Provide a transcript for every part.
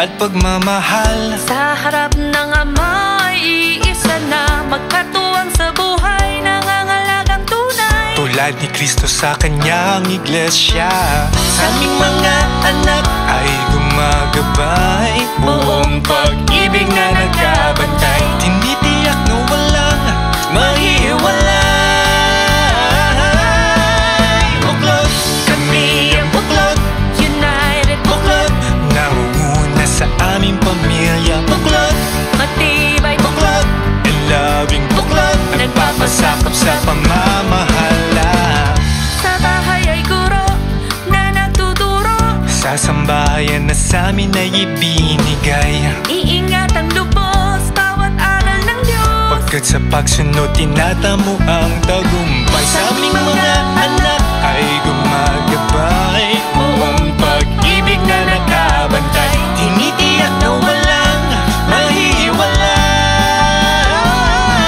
at pagmamahal. Sa harap ng Ama ay iisa na, magkatuwang sa buhay, nangangalagang tunay. Tulad ni Kristo sa kanyang iglesia, sa aming mga anak ay gumagabay. Buong pag-ibig na nagkabantay, tinitiyak na walang mahiwalay. Buklod, kami ang buklod, United buklod, nangunguna sa aming pamilya. Buklod, matibay, buklod, and loving buklod, nagpapasakop sa pamamahala. sa bahay ay guro na nagtuturo, Sa sambahayan na sa amin ay ibinigay, iingat ang lubos, bawat aral ng Diyos. pagkat sa pagsunod tinatamo ang tagumpay. Sa aming mga anak ay gumagabay. Buong pag-ibig na nakabantay, tinitiyak na walang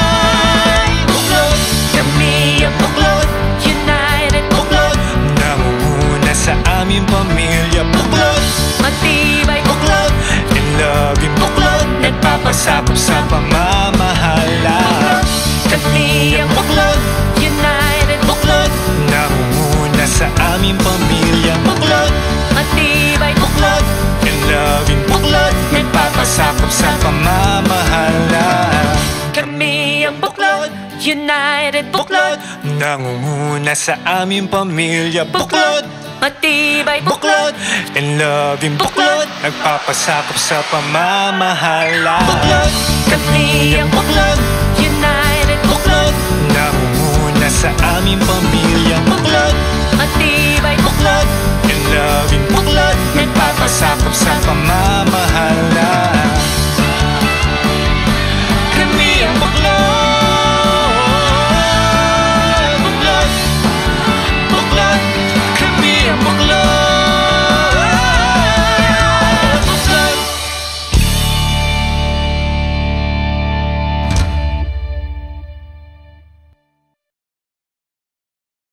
mahiwalay. Buklod, kami ang buklod, United buklod, nangunguna sa aming pamilya. Buklod, matibay, buklod, and loving buklod, nagpapasakop sa pamamahala. kami ang Buklod, United buklod, nangunguna sa aming pamilya. Buklod, matibay, buklod, and loving buklod, nagpapasakop sa pamamahala. kami ang buklod, United Buklod, nangunguna sa aming pamilya. Buklod, matibay, buklod, and loving buklod, nagpapasakop sa pamamahala. Buklod, kami ang buklod, United buklod, nangunguna sa aming pamilya. Buklod, matibay, buklod, and loving buklod, nagpapasakop